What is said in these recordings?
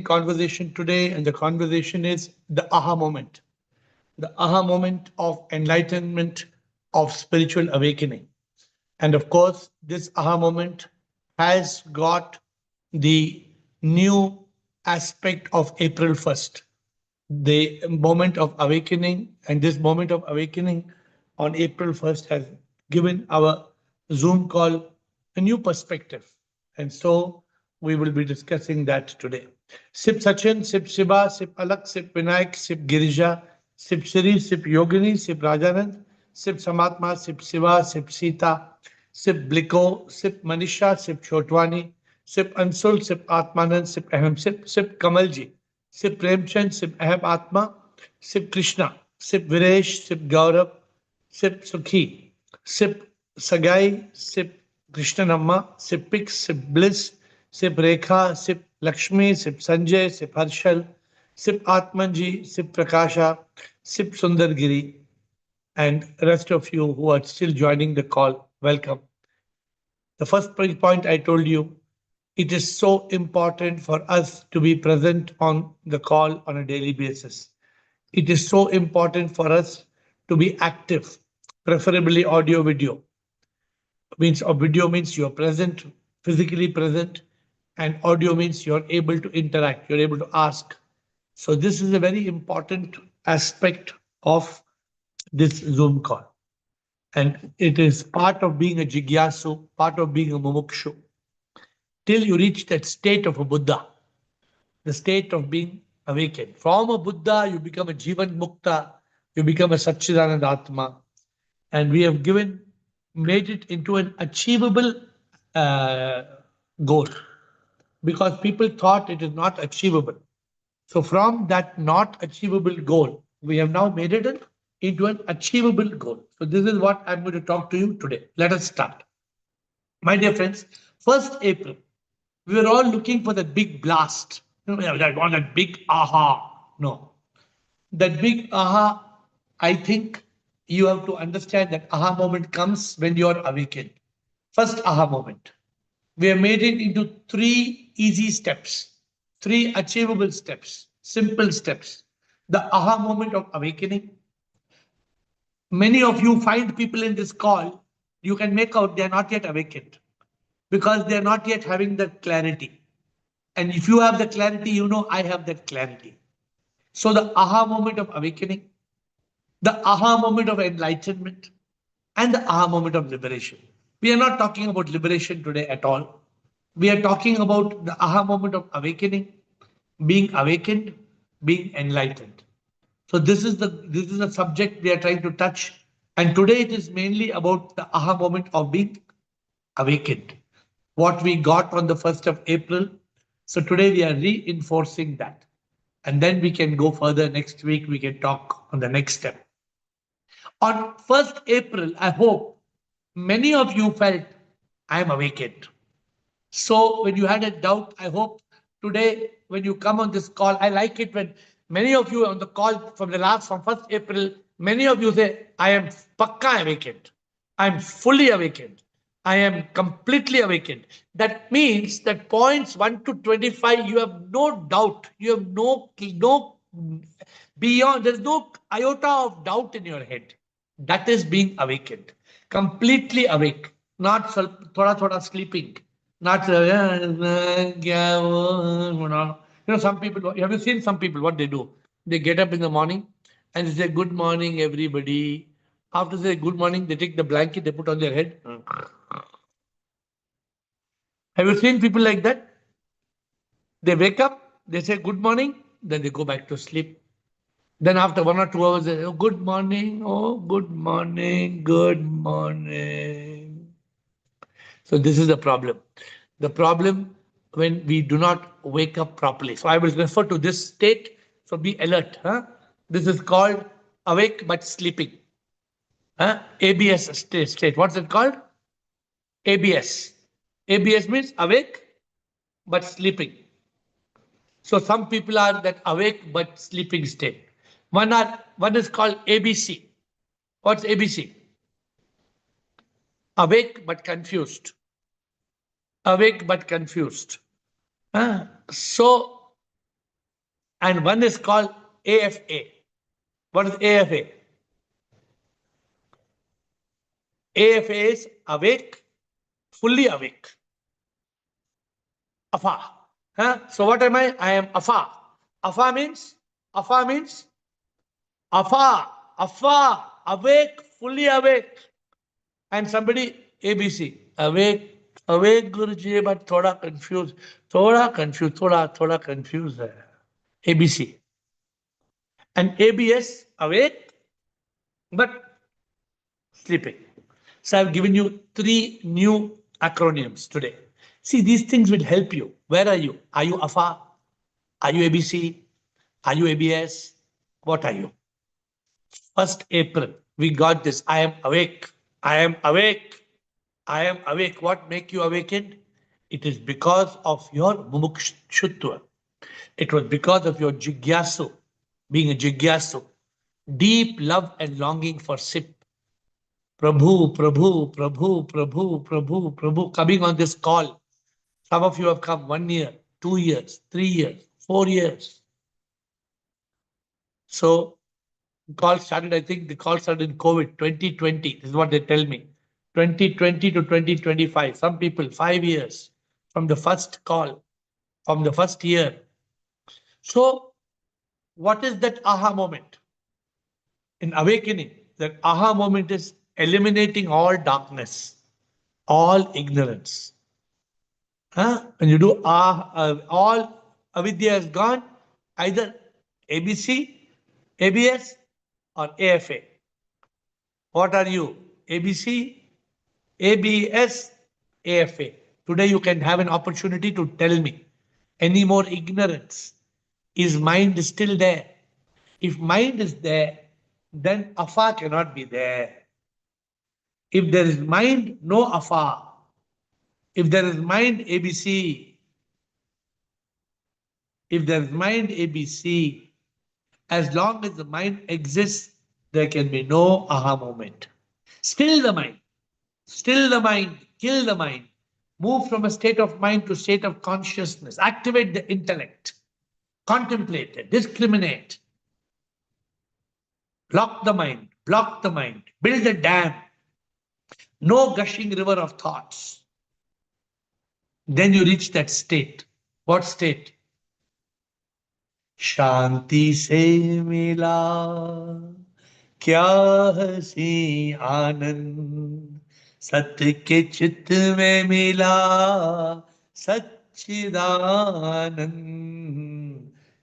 conversation today, and the conversation is the aha moment, the aha moment of enlightenment, of spiritual awakening. And of course, this aha moment has got the new aspect of April 1st, the moment of awakening. And this moment of awakening on April 1st has given our Zoom call a new perspective. And so we will be discussing that today. Sip Sachin, Sip Shiba, Sip Alak, Sip Vinayak, Sip Girija, Sip Shri, Sip Yogini, Sip Rajanand, Sip Samatma, Sip Shiva, Sip Sita, Sip Bliko, Sip Manisha, Sip Chotwani, Sip Ansul, Sip Atmanand, Sip Aham, Sip Kamalji, Sip Premchand, Sip Aham Atma, Sip Krishna, Sip Viresh, Sip Gaurav, Sip Sukhi, Sip Sagai, Sip Krishnanamma, Sip Pix, Sip Bliss, Sip Rekha, Sip Lakshmi, Sip Sanjay, Sip Harshal, Sip Atmanji, Sip Prakasha, Sip Sundargiri, and rest of you who are still joining the call, welcome. The first point I told you, it is so important for us to be present on the call on a daily basis. It is so important for us to be active, preferably audio video. Means or video means you're present, physically present, and audio means you're able to interact, you're able to ask. So this is a very important aspect of this Zoom call. And it is part of being a jigyasu, part of being a mumukshu, till you reach that state of a Buddha, the state of being awakened. From a Buddha, you become a Jivan Mukta, you become a Satchidanand Atma. And we have made it into an achievable goal, because people thought it is not achievable. So from that not achievable goal, we have now made it into an achievable goal. So this is what I'm going to talk to you today. Let us start. My dear friends, 1st April, we were all looking for that big blast. I want that big aha. No. That big aha, I think you have to understand that aha moment comes when you are awakened. First aha moment. We have made it into 3 easy steps, 3 achievable steps, simple steps. The aha moment of awakening. Many of you find people in this call, you can make out they are not yet awakened because they are not yet having that clarity. And if you have the clarity, you know I have that clarity. So the aha moment of awakening, the aha moment of enlightenment, and the aha moment of liberation. We are not talking about liberation today at all. We are talking about the aha moment of awakening, being awakened, being enlightened. So this is the subject we are trying to touch. And today it is mainly about the aha moment of being awakened. What we got on the 1st of April. So today we are reinforcing that. And then we can go further next week. We can talk on the next step. On 1st April, I hope many of you felt I am awakened. So when you had a doubt, I hope today when you come on this call, I like it when many of you on the call from 1st April, many of you say, I am pakka awakened. I am fully awakened. I am completely awakened. That means that points 1 to 25, you have no doubt. You have no beyond, there's no iota of doubt in your head. That is being awakened. Completely awake, not thoda sleeping. Not, some people, have you seen some people, what they do? They get up in the morning and they say, good morning, everybody. After they say good morning, they take the blanket, they put on their head. Have you seen people like that? They wake up, they say good morning, then they go back to sleep. Then after 1 or 2 hours, they say, oh, good morning, oh, good morning, good morning. So this is the problem. The problem when we do not wake up properly. So I will refer to this state. So be alert. This is called awake but sleeping. ABS state. What's it called? ABS. ABS means awake but sleeping. So some people are that awake but sleeping state. One is called ABC. What's ABC? Awake but confused. Awake but confused. So and one is called AFA. What is AFA? AFA is awake, fully awake. Afa. Huh? So what am I? I am Afa. Afa means? Afa means? Afa. Afa. Awake, fully awake. And somebody, ABC. Awake, awake Guruji, but thoda confused. Thoda confused. ABC. And ABS, awake, but sleeping. So I've given you 3 new acronyms today. See, these things will help you. Where are you? Are you AFA? Are you ABC? Are you ABS? What are you? 1st April, we got this. I am awake. I am awake. I am awake. What make you awakened? It is because of your mumukshutva. It was because of your jigyasu, being a jigyasu, deep love and longing for sip. Prabhu, Prabhu, Prabhu, Prabhu, Prabhu, Prabhu, coming on this call. Some of you have come 1 year, 2 years, 3 years, 4 years. So call started, I think the call started in COVID, 2020. This is what they tell me. 2020 to 2025. Some people, 5 years from the first call, from the first year. So what is that aha moment? In awakening, that aha moment is eliminating all darkness, all ignorance. Huh? When you do all avidya is gone, either ABC, ABS, or AFA. What are you? ABC, ABS, AFA. Today you can have an opportunity to tell me any more ignorance. Is mind still there? If mind is there, then afa cannot be there. If there is mind, no afa. If there is mind, ABC. If there is mind, ABC. As long as the mind exists, there can be no aha moment. Still the mind. Still the mind, kill the mind, move from a state of mind to state of consciousness, activate the intellect, contemplate it, discriminate, block the mind, build a dam, no gushing river of thoughts. Then you reach that state. What state? Shanti se mila, kya hasi anand. सत्य के चित्त में मिला सच्चिदानंद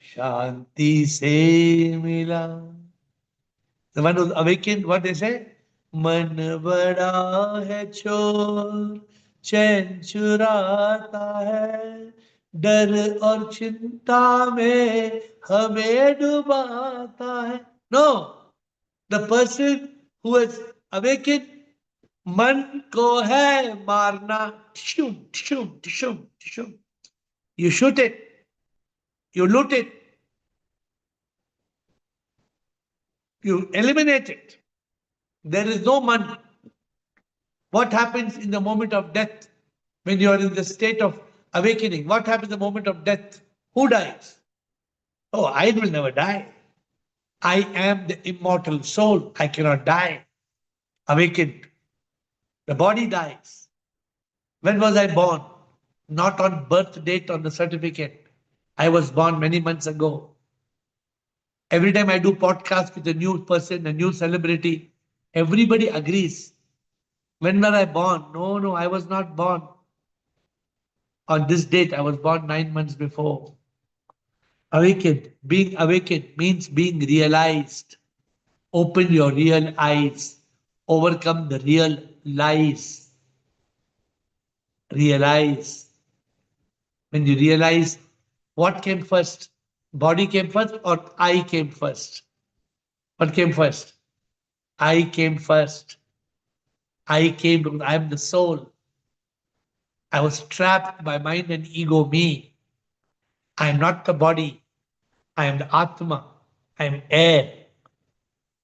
शांति से मिला. The one who's awakened, what they say? मन बड़ा है चोर चैन चुराता है डर और चिंता में हमें डुबाता है. No, the person who has awakened, मन को है मारना. टिशुम टिशुम टिशुम टिशुम. You shoot it, you loot it, you eliminate it. There is no man. What happens in the moment of death when you are in the state of awakening? What happens in the moment of death? Who dies? Oh, I will never die. I am the immortal soul. I cannot die. Awakened. The body dies. When was I born? Not on birth date on the certificate. I was born many months ago. Every time I do podcast with a new person, a new celebrity, everybody agrees. When were I born? No, I was not born. On this date, I was born 9 months before. Awakened. Being awakened means being realized. Open your real eyes. Overcome the real lies. Realize. When you realize, what came first? Body came first or I came first? What came first? I came first. I came because I am the soul. I was trapped by mind and ego, me. I am not the body. I am the Atma. I am air.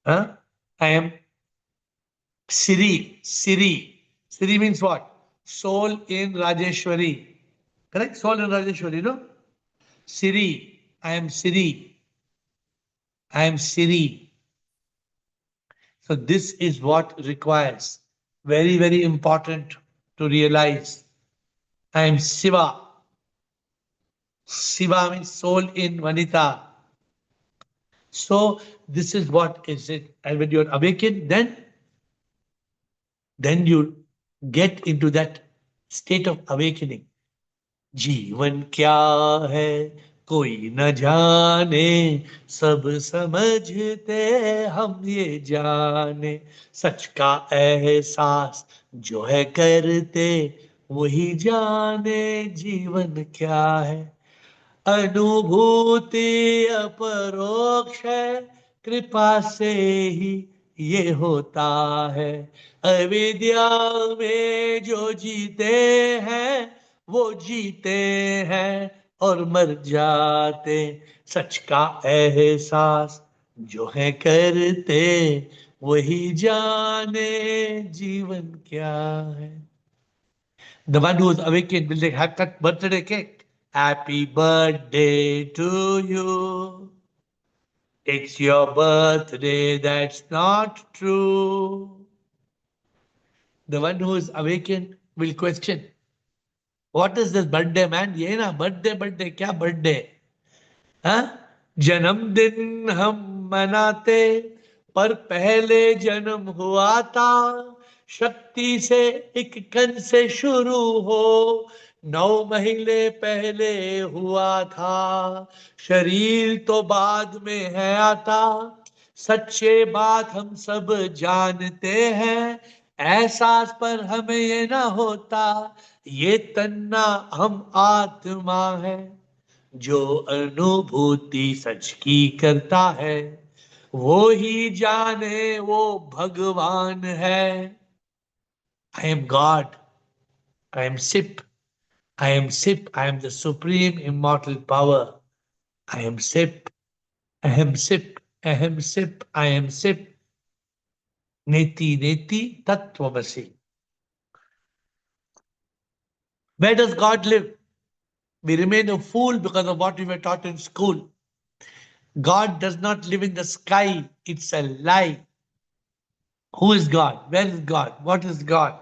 Huh? I am Siri. Siri. Siri means what? Soul in Rajeshwari. Correct? Soul in Rajeshwari, no? Siri. I am Siri, I am Siri. So this is what requires very, very important to realize. I am Shiva. Shiva means soul in Vanita. So this is what is it. And when you're awakened, then you get into that state of awakening. जीवन क्या है कोई न जाने, सब समझते हम ये जाने, सच का एहसास जो है करते वही जाने जीवन क्या है। अनुभूति अपरोक्ष है, कृपा से ही ये होता है। अविद्या में जो जीते हैं वो जीते हैं और मर जाते, सच का एहसास जो है करते वही जाने जीवन क्या है। The one who is awakened will they have cut birthday cake. Happy birthday to you. It's your birthday, that's not true. The one who is awakened will question, what is this birthday, man? ये ना birthday क्या birthday? हाँ? जन्मदिन हम मनाते पर पहले जन्म हुआ था, शक्ति से एक कण से शुरू हो 9 महीने पहले हुआ था, शरीर तो बाद में है आता, सच्चे बात हम सब जानते हैं, एहसास पर हमें ये ना होता, ये तन्ना हम आत्मा है, जो अनुभूति सच की करता है वो ही जाने वो भगवान है। I am God, I am सिप, आई एम सिप, I am the supreme immortal power, I am सिप, अहम सिप, अहम सिप, आई एम सिप, नेति नेति तत्वमसि। Where does God live? We remain a fool because of what we were taught in school. God does not live in the sky. It's a lie. Who is God? Where is God? What is God?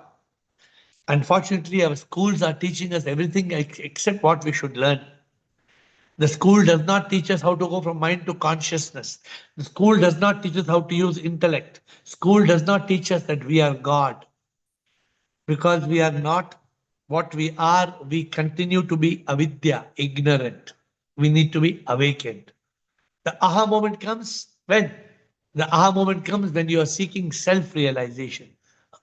Unfortunately, our schools are teaching us everything except what we should learn. The school does not teach us how to go from mind to consciousness. The school does not teach us how to use intellect. School does not teach us that we are God. Because we are not what we are, we continue to be avidya, ignorant. We need to be awakened. The aha moment comes when? The aha moment comes when you are seeking self-realization,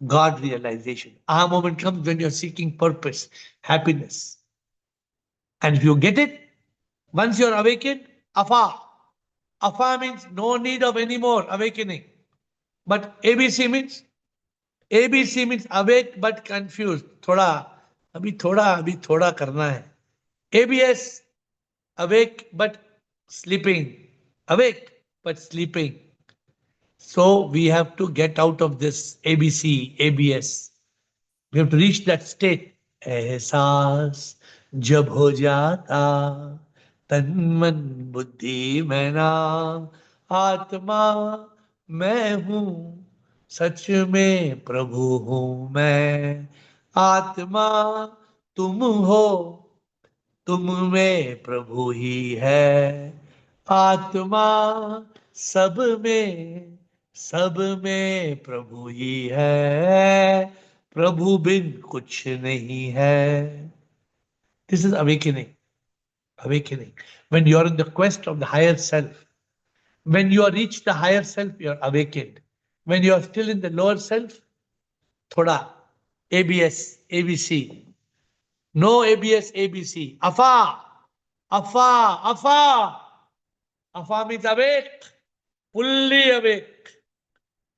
God realization. Aha moment comes when you're seeking purpose, happiness. And if you get it, once you're awakened, afa. Afa means no need of any more awakening. But ABC means awake but confused. अभी थोड़ा करना है. ABS, awake but sleeping. Awake but sleeping. So we have to get out of this ABC, ABS. We have to reach that state. एहसास जब हो जाता तन मन बुद्धि मैं नाम आत्मा मैं हूँ सच में प्रभु हूँ मैं आत्मा तुम हो तुम में प्रभु ही है आत्मा सब में प्रभु ही है प्रभु बिन कुछ नहीं है. This is awakening. Awakening. When you are in the quest of the higher self, when you are reached the higher self, you are awakened. When you are still in the lower self, thoda ABS, ABC. No ABS, ABC. Afa, afa, afa. Afa means awake, fully awake.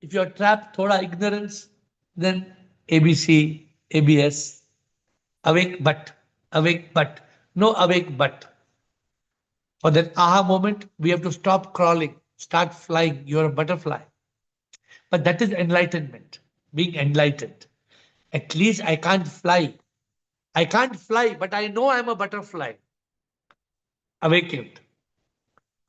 If you are trapped, thoda ignorance, then ABC, ABS. Awake but, no awake but. For that aha moment, we have to stop crawling, start flying. You're a butterfly. But that is enlightenment, being enlightened. At least I can't fly. I can't fly, but I know I'm a butterfly. Awakened.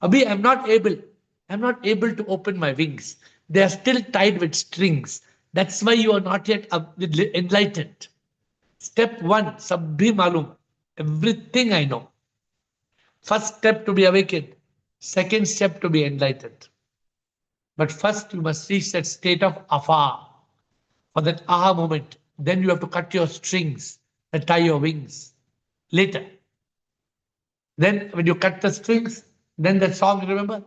Abhi, I'm not able to open my wings. They are still tied with strings. That's why you are not yet enlightened. Step one, sab bhi malum. Everything I know. First step to be awakened. Second step to be enlightened. But first you must reach that state of afa. For that aha moment, then you have to cut your strings that tie your wings. Later. Then when you cut the strings, then that song, remember?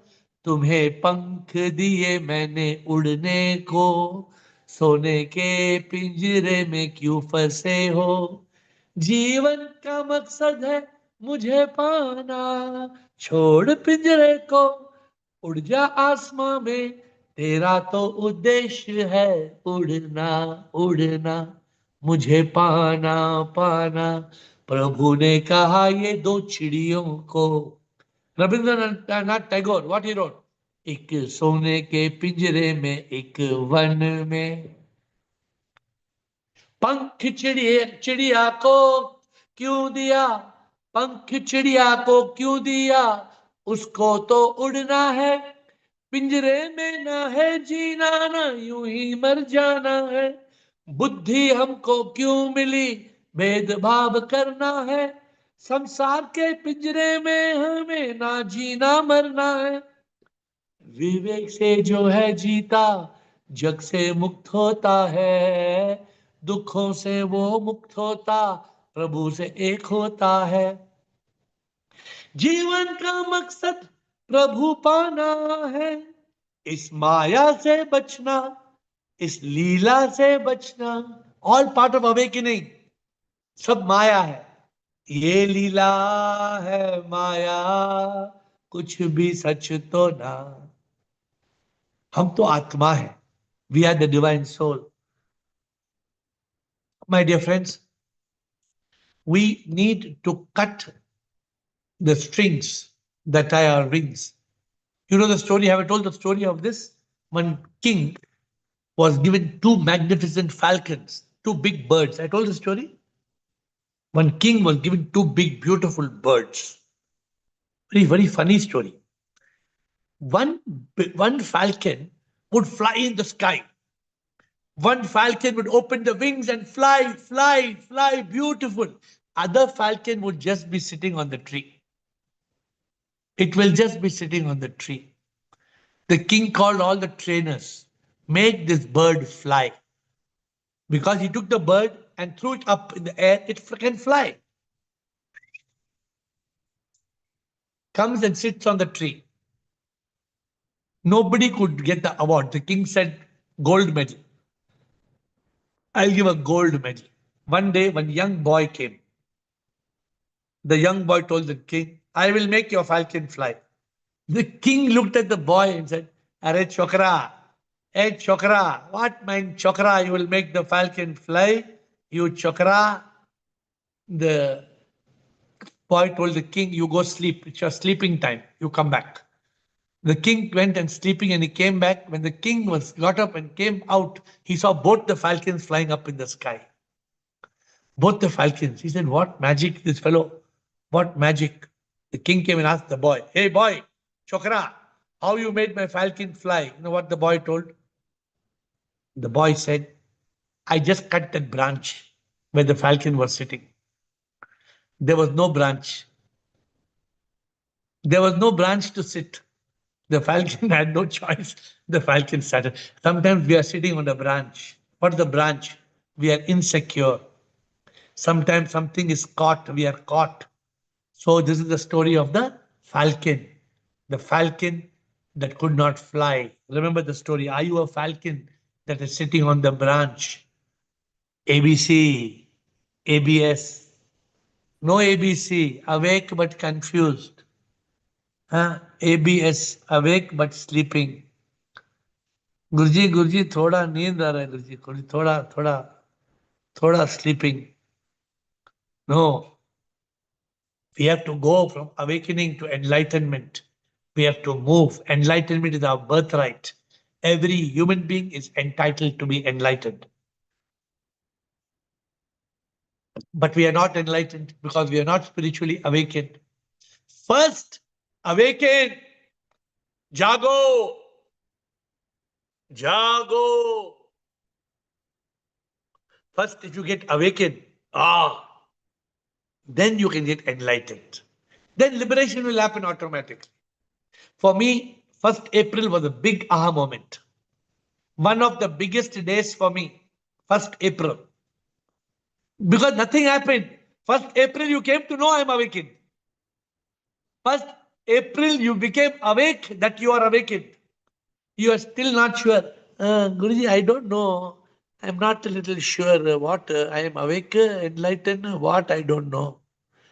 तुम्हें पंख दिए मैंने उड़ने को, सोने के पिंजरे में क्यों फंसे हो, जीवन का मकसद है मुझे पाना, छोड़ पिंजरे को, उड़ जा आसमां में, तेरा तो उद्देश्य है उड़ना उड़ना, मुझे पाना पाना, प्रभु ने कहा ये दो चिड़ियों को. Rabindranath Tagore, what he wrote, एक सोने के पिंजरे में एक वन में, पंख चिड़िया चिड़िया को क्यों दिया, पंख चिड़िया को क्यों दिया, उसको तो उड़ना है, पिंजरे में ना है जीना, ना यूं ही मर जाना है, बुद्धि हमको क्यों मिली, भेदभाव करना है, संसार के पिंजरे में हमें ना जीना मरना है, विवेक से जो है जीता जग से मुक्त होता है, दुखों से वो मुक्त होता प्रभु से एक होता है, जीवन का मकसद प्रभु पाना है, इस माया से बचना, इस लीला से बचना. All part of awakening. सब माया है. ये लीला है माया, कुछ भी सच तो ना. हम तो आत्मा है. We are the divine soul. My dear friends, we need to cut the strings that tie our wings. You know the story, have I told the story of this? One king was given two magnificent falcons, two big birds. I told the story. One king was given two big, beautiful birds. Very, very funny story. One, one falcon would fly in the sky. One falcon would open the wings and fly, fly, fly, beautiful. Other falcon would just be sitting on the tree. It will just be sitting on the tree. The king called all the trainers, make this bird fly. Because he took the bird and threw it up in the air, it can fly. Comes and sits on the tree. Nobody could get the award. The king said, gold medal. I'll give a gold medal. One day, one young boy came. The young boy told the king, I will make your falcon fly. The king looked at the boy and said, Are chokra, hey chokra, what mein chokra, you will make the falcon fly? You chokra. The boy told the king, You go sleep. It's your sleeping time. You come back. The king went and sleeping and he came back. When the king was got up and came out, he saw both the falcons flying up in the sky. Both the falcons. He said, What magic, this fellow? What magic? The king came and asked the boy, Hey boy, Chokra, how you made my falcon fly? You know what the boy told? The boy said, I just cut that branch where the falcon was sitting. There was no branch. There was no branch to sit. The falcon had no choice. The falcon started. Sometimes we are sitting on a branch. What is the branch? We are insecure. Sometimes something is caught. We are caught. So this is the story of the falcon that could not fly. Remember the story. Are you a falcon that is sitting on the branch? ABC, ABS, no ABC, awake but confused. ABS, awake but sleeping. गुरुजी गुरुजी थोड़ा नींद आ रहा है गुरुजी थोड़ा थोड़ा थोड़ा sleeping. No, we have to go from awakening to enlightenment. We have to move. Enlightenment is our birthright. Every human being is entitled to be enlightened. But we are not enlightened because we are not spiritually awakened. First, awaken. Jago. Jago. First, if you get awakened, then you can get enlightened. Then liberation will happen automatically. For me, 1st April was a big aha moment. One of the biggest days for me, 1st April. Because nothing happened. 1st April, you came to know I'm awakened. 1st April, you became awake that you are awakened. You are still not sure. Guruji, I don't know. I'm not a little sure what I am awake, enlightened, what I don't know.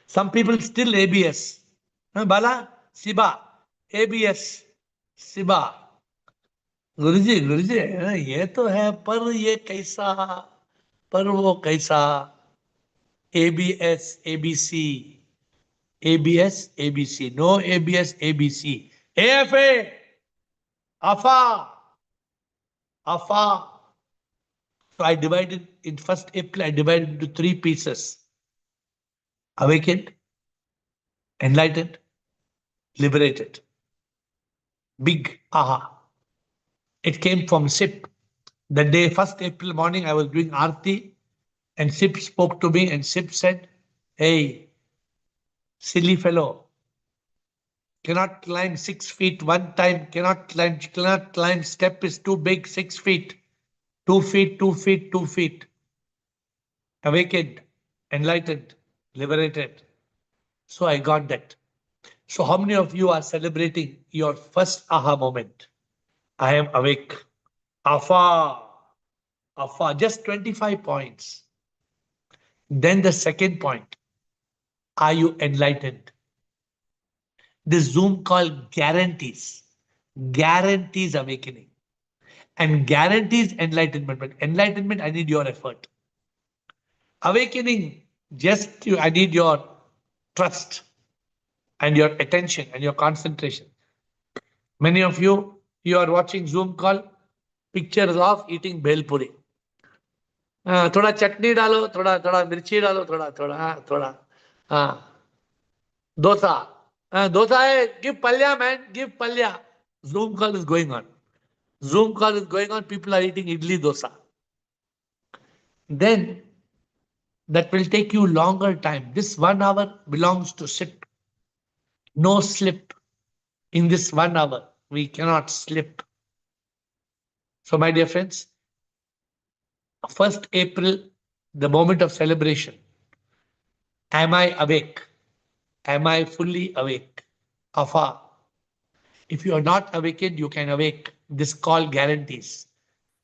Some people still ABS. Bala, Siba, ABS, Siba. गुरुजी गुरुजी ये तो है पर ये कैसा पर वो कैसा ABS ABC ABS ABC no ABS ABC AFA AFA AFA. So I divided in 1st April, I divided into 3 pieces: awakened, enlightened, liberated. Big aha. It came from SIP. The day 1st April morning, I was doing Aarti and SIP spoke to me and SIP said, hey, silly fellow, cannot climb 6 feet one time, cannot climb, step is too big, 6 feet, 2 feet, 2 feet, 2 feet. Awakened, enlightened, liberated. So I got that. So how many of you are celebrating your first aha moment? I am awake. Afa, afa, just 25 points. Then the second point, are you enlightened? This Zoom call guarantees awakening and guarantees enlightenment. But enlightenment, I need your effort. Awakening, I need your trust and your attention and your concentration. Many of you are watching Zoom call, pictures of eating bhel puri. थोड़ा चटनी डालो, थोड़ा थोड़ा मिर्ची डालो, थोड़ा थोड़ा थोड़ा dosa. Dosa hai, give palya, man, give palya. Zoom call is going on. Zoom call is going on. People are eating idli dosa. Then that will take you longer time. This 1 hour belongs to sit. No slip. In this 1 hour, we cannot slip. So, my dear friends, 1st April, the moment of celebration. Am I awake? Am I fully awake? Afa. If you are not awakened, you can awake. This call guarantees.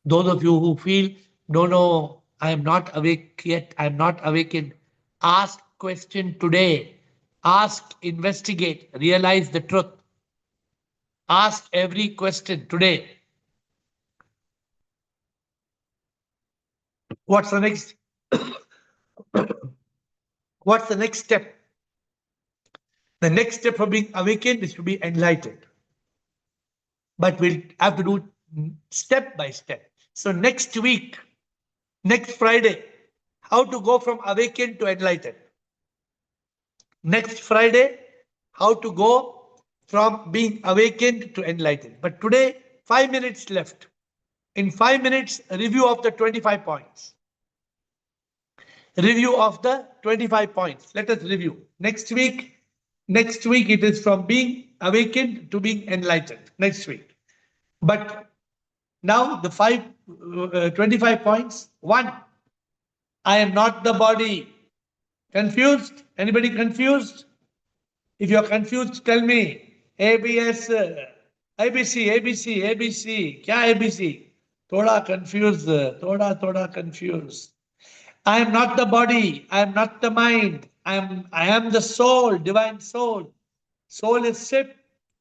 Those of you who feel, no, I am not awake yet, I am not awakened, ask question today. Ask, investigate, realize the truth. Ask every question today. What's the next? What's the next step? The next step for being awakened is to be enlightened. But we'll have to do step by step. So next week, next Friday, how to go from awakened to enlightened. Next Friday, how to go from being awakened to enlightened. But today, 5 minutes left. In 5 minutes, a review of the 25 points. Review of the 25 points. Let us review. Next week it is from being awakened to being enlightened. Next week. But now the 25 points. 1, I am not the body. Confused? Anybody confused? If you are confused, tell me. ABS, ABC, ABC, ABC. Kya ABC? Thoda confused. Thoda confused. I am not the body. I am not the mind. I am the soul, divine soul. Soul is SIP.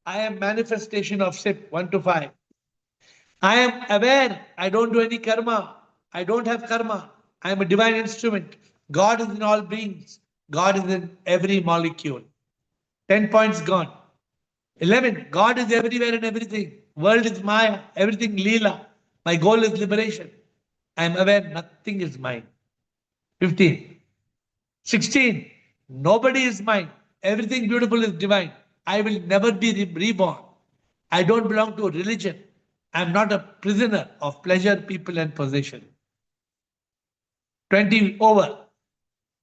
I am manifestation of SIP, 1 to 5. I am aware. I don't do any karma. I don't have karma. I am a divine instrument. God is in all beings. God is in every molecule. 10 points gone. 11, God is everywhere and everything. World is Maya. Everything Leela. My goal is liberation. I am aware nothing is mine. 15. 16, nobody is mine. Everything beautiful is divine. I will never be reborn. I don't belong to a religion. I'm not a prisoner of pleasure, people, and possession. 20 over.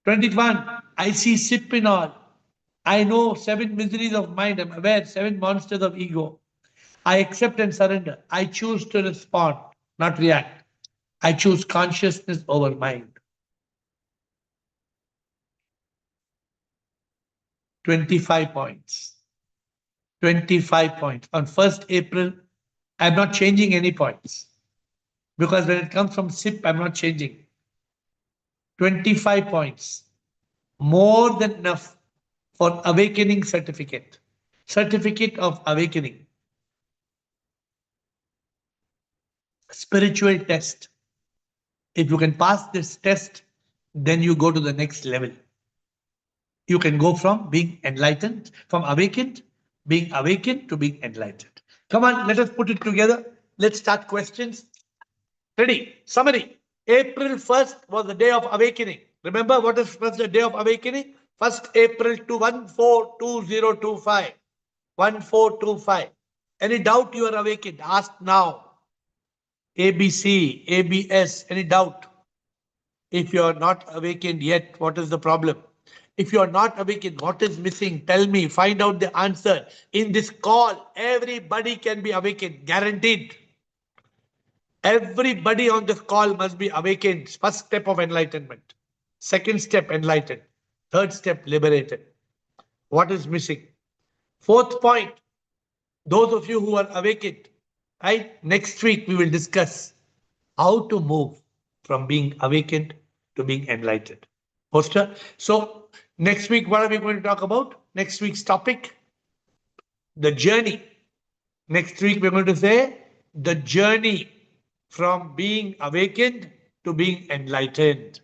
21. I see sip in all. I know 7 miseries of mind. I'm aware 7 monsters of ego. I accept and surrender. I choose to respond, not react. I choose consciousness over mind. 25 points. 25 points. On 1st April, I'm not changing any points because when it comes from SIP, I'm not changing. 25 points. More than enough for awakening certificate. Certificate of awakening. Spiritual test. If you can pass this test, then you go to the next level. You can go from being enlightened, from being awakened to being enlightened. Come on, let us put it together. Let's start questions. Ready? Summary. April 1st was the day of awakening. Remember what was the day of awakening? 1st April to 142025. 1425. Any doubt you are awakened? Ask now. ABC, ABS, any doubt? If you are not awakened yet, what is the problem? If you are not awakened, what is missing? Tell me, find out the answer. In this call, everybody can be awakened, guaranteed. Everybody on this call must be awakened. First step of enlightenment. Second step, enlightened. Third step, liberated. What is missing? Fourth point, those of you who are awakened, right? Next week we will discuss how to move from being awakened to being enlightened. Poster. So next week, what are we going to talk about? Next week's topic, the journey. Next week, we're going to say the journey from being awakened to being enlightened.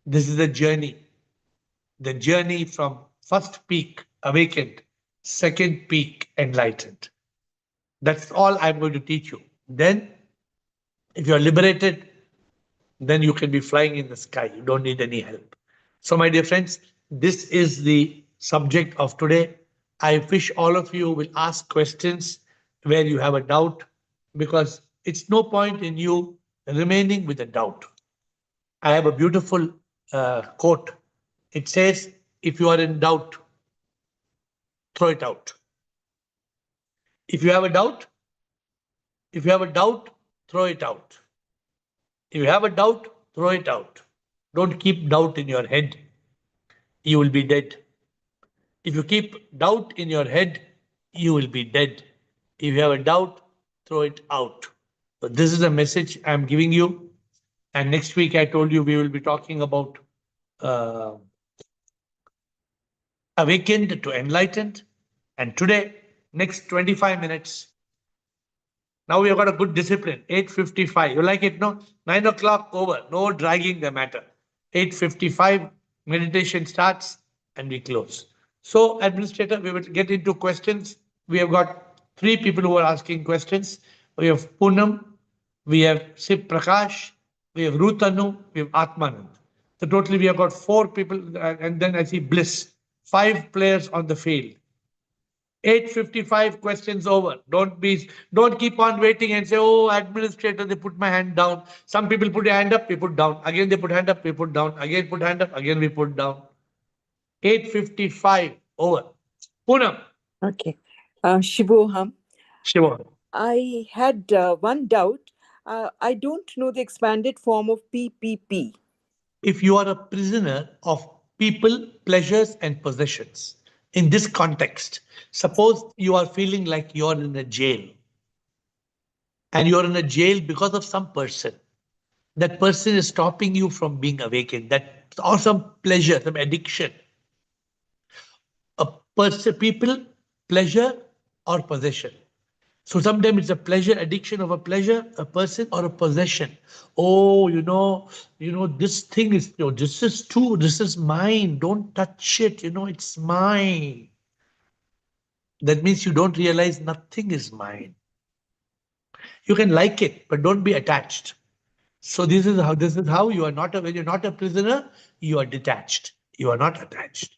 This is the journey. The journey from first peak awakened, second peak enlightened. That's all I'm going to teach you. Then, if you're liberated, then you can be flying in the sky. You don't need any help. So, my dear friends, this is the subject of today. I wish all of you will ask questions where you have a doubt, because it's no point in you remaining with a doubt. I have a beautiful quote. It says, if you are in doubt, throw it out. If you have a doubt, throw it out. If you have a doubt, throw it out. Don't keep doubt in your head. You will be dead. If you keep doubt in your head, you will be dead. If you have a doubt, throw it out. So this is a message I'm giving you. And next week, I told you we will be talking about awakened to enlightened. And today, next 25 minutes, now we have got a good discipline. 8:55. You like it, no? 9 o'clock over. No dragging the matter. 8:55, meditation starts and we close. So, administrator, we will get into questions. We have got 3 people who are asking questions. We have Poonam, we have Sip Prakash, we have Rutanu, we have Atmanand. So totally we have got 4 people, and then I see Bliss. 5 players on the field. 8:55, questions over. Don't keep on waiting and say, oh, administrator, they put my hand down. Some people put a hand up, we put down. Again, they put hand up, we put down. Again, put hand up, again, we put down. 8:55, over. Poonam. Okay. Shivoham. Shiva. I had one doubt. I don't know the expanded form of PPP. If you are a prisoner of people, pleasures, and possessions, in this context, suppose you are feeling like you're in a jail, and you're in a jail because of some person. That person is stopping you from being awakened, or some pleasure, some addiction. A person, people, pleasure, or possession. So sometimes it's a pleasure, addiction of a pleasure, a person, or a possession. Oh, this thing is, this is true, this is mine. Don't touch it, it's mine. That means you don't realize nothing is mine. You can like it, but don't be attached. So this is how you are not when you're not a prisoner, you are detached. You are not attached.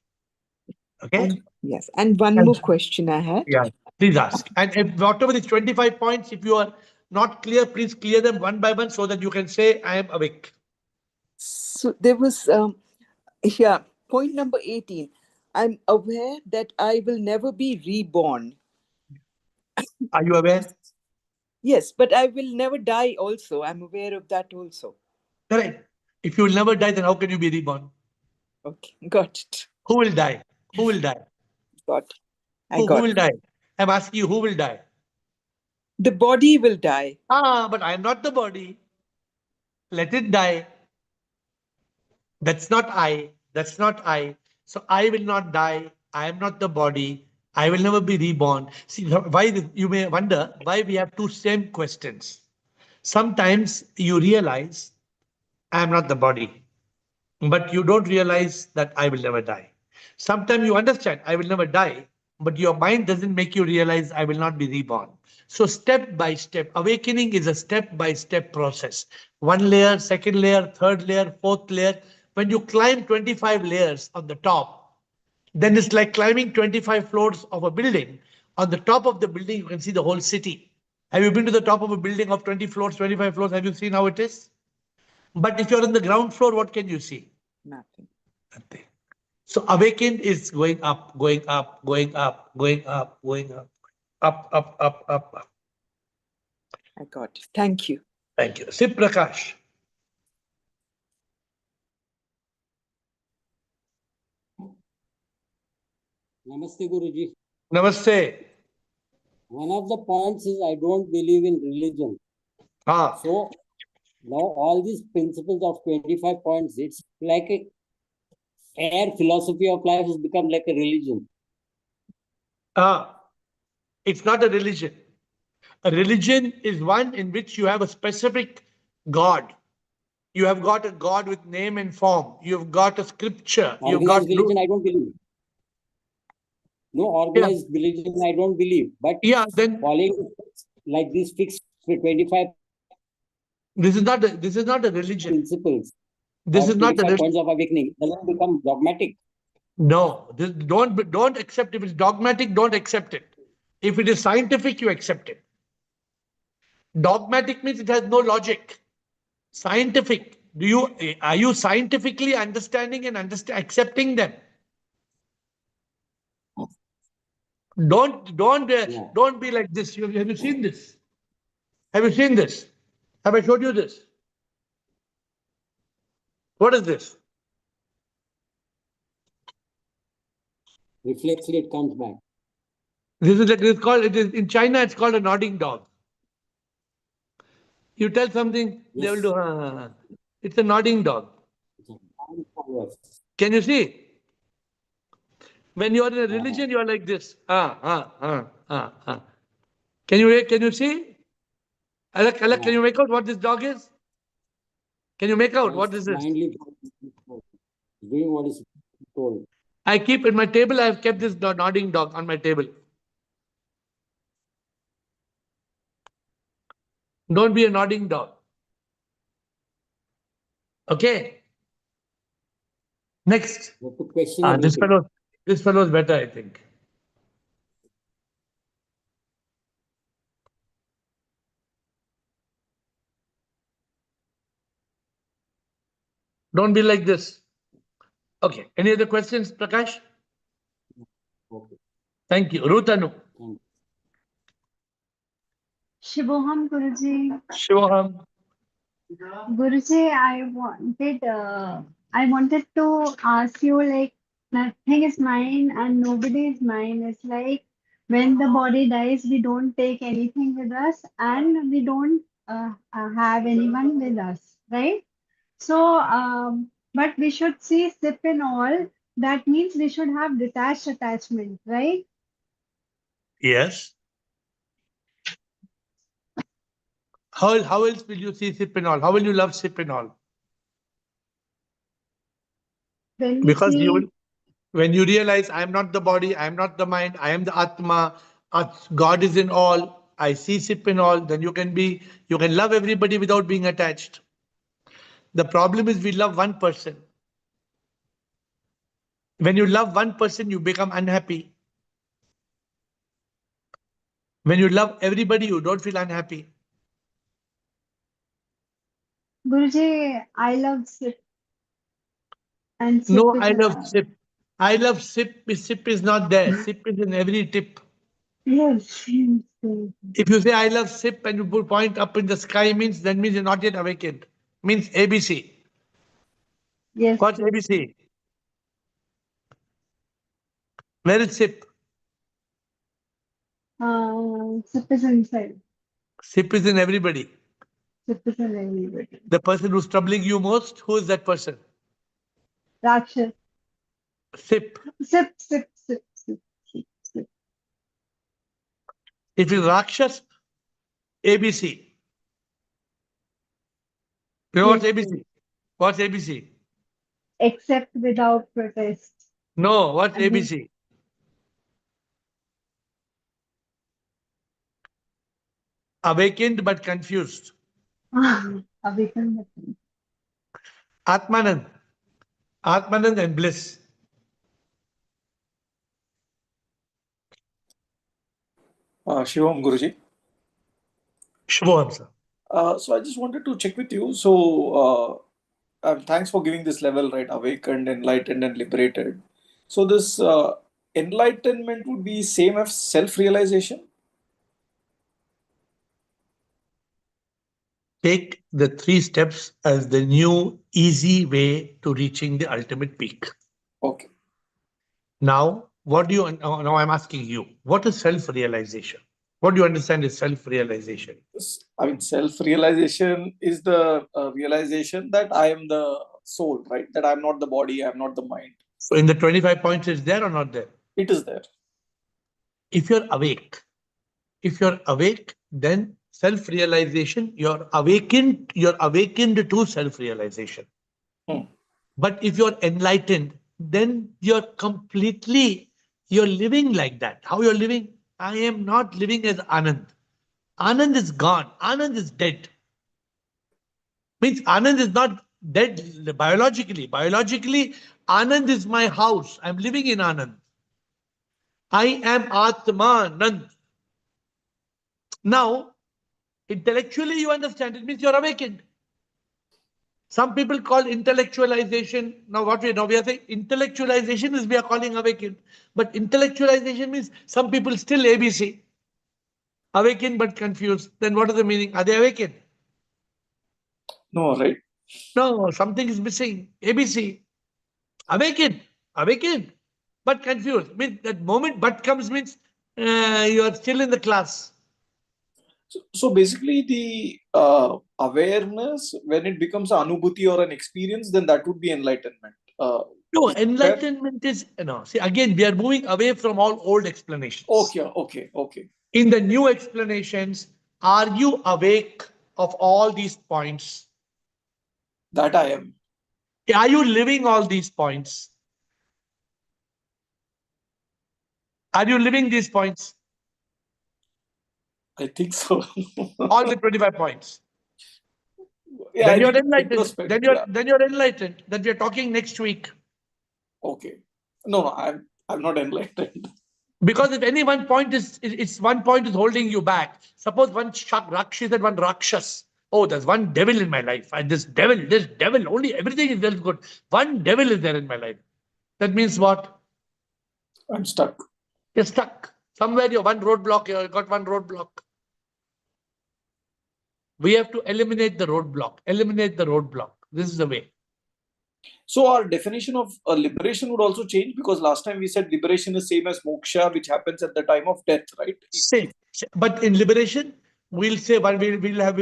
Okay? Yes. And one more question I had. Yeah. Please ask. And if whatever these 25 points, if you are not clear, please clear them one by one so that you can say, I am awake. So there was, yeah, point number 18. I'm aware that I will never be reborn. Are you aware? Yes, but I will never die also. I'm aware of that also. Correct. If you will never die, then how can you be reborn? Okay, got it. Who will die? Who will die? Got it. I Who got will it. die? I'm asking you, who will die? The body will die. But I am not the body. Let it die. That's not I. That's not I. So I will not die. I am not the body. I will never be reborn. See, why you may wonder why we have two same questions. Sometimes you realize I am not the body, but you don't realize that I will never die. Sometimes you understand I will never die, but your mind doesn't make you realize I will not be reborn. So step by step, awakening is a step by step process. One layer, second layer, third layer, fourth layer. When you climb 25 layers on the top, then it's like climbing 25 floors of a building. On the top of the building, you can see the whole city. Have you been to the top of a building of 20 floors, 25 floors? Have you seen how it is? But if you're on the ground floor, what can you see? Nothing. Nothing. So awakened is going up, going up, going up, going up, going up, up, up, up, up, up. I got it. Thank you. Thank you. Sip Prakash. Namaste, Guruji. Namaste. One of the points is I don't believe in religion. Ah, So now all these principles of 25 points, it's like a AiR philosophy of life has become like a religion. it's not a religion. A religion is one in which you have a specific God. You have got a God with name and form. You've got a scripture. You've got Organized religion, I don't believe. No yeah, organized religion, I don't believe. But yeah. Then following like these fixed 25 this is not a religion. principles This of is not a 25 points of awakening doesn't become dogmatic. no. Don't accept. If it's dogmatic, don't accept it. If it is scientific, you accept it. Dogmatic means it has no logic. Scientific. Are you scientifically understanding and accepting them? Yeah. Don't be like this. Have you seen this? Have you seen this? Have I showed you this? What is this? Reflexly, it comes back. This is like this called. It is in China. It's called a nodding dog. You tell something, they will Yes. do. It's a nodding dog. Can you see? When you are in a religion, you are like this. Can you see? Alak, can you make out what this dog is? Can you make out what It's is this? blindly doing what is told. I keep in my table. I have kept this nodding dog on my table. Don't be a nodding dog. Okay. Next. You have to question This everything. fellow is better, I think. Don't be like this. Okay. Any other questions, Prakash? Okay. Thank you. Rutanu. Thank you. Shivoham Guruji. Shivoham. Guruji, I wanted to ask you, like, nothing is mine and nobody is mine. It's like when the body dies, we don't take anything with us and we don't have anyone with us, right? So, but we should see sip in all. That means we should have detached attachment, right? Yes. How else will you see Sipinol? How will you love Sipinol? When we Because see when you realize I am not the body, I am not the mind, I am the Atma, God is in all, I see Sipinol, then you can love everybody without being attached. The problem is we love one person. When you love one person, you become unhappy. When you love everybody, you don't feel unhappy. Guruji, I love sip and sip No, is I an love sip. I love sip. Sip is not there. Sip is in every tip. yes, yes, yes, If you say I love sip and you put point up in the sky, means that means you're not yet awakened. Means ABC. yes, What's yes. ABC? Where is sip? Sip is inside. Sip is in everybody. Sip is in everybody. The person who's troubling you most, who is that person? Rakshas. Sip. Sip, sip, sip, sip, sip, sip. If it's Rakshas, ABC. You know what's Yes, yes. ABC? What's ABC? Accept without protest. No, what's And he ABC? Awakened but confused. awaken. Atmanand. Atmanand and bliss. Shivam Guruji. Shubham, sir. So I just wanted to check with you. So thanks for giving this level, right? Awakened, enlightened, and liberated. So this enlightenment would be same as self-realization. Take the 3 steps as the new easy way to reaching the ultimate peak. Okay. Now, what do you, now I'm asking you, what is self-realization? What do you understand is self-realization? I mean, self-realization is the realization that I am the soul, right? That I'm not the body, I'm not the mind. So in the 25 points, is there or not there? It is there. If you're awake, then self-realization, you're awakened to self-realization. Hmm. But if you're enlightened, then you're living like that. How you're living? I am not living as Anand. Anand is gone. Anand is dead. Means Anand is not dead biologically. Biologically, Anand is my house. I'm living in Anand. I am Atmanand. Now, intellectually you understand, it means you're awakened. Some people call intellectualization. Now we are saying intellectualization is we are calling awakened. But intellectualization means some people still ABC. Awakened but confused. Then what is the meaning? Are they awakened? No, right? No, something is missing. ABC. Awakened. Awakened. But confused. Means that moment but comes means you are still in the class. So basically, the awareness, when it becomes an anubhuti or an experience, then that would be enlightenment. No, Is it fair? enlightenment is, see, again, we are moving away from all old explanations. Okay. In the new explanations, are you awake of all these points? That I am. Are you living all these points? Are you living these points? I think so. All the 25 points. Yeah, Then I you're need to enlightened. retrospect. Then you're enlightened. That we are talking next week. Okay. No, I'm not enlightened. Because if any one point it's one point is holding you back. Suppose one Rakshas and one Rakshas. Oh, there's one devil in my life. And this devil, only everything is very good. One devil is there in my life. That means what? I'm stuck. You're stuck. Somewhere you're one roadblock, you got one roadblock. We have to eliminate the roadblock. Eliminate the roadblock. This is the way. So our definition of liberation would also change, because last time we said liberation is same as moksha, which happens at the time of death, right? Same. But in liberation, we'll say, but we have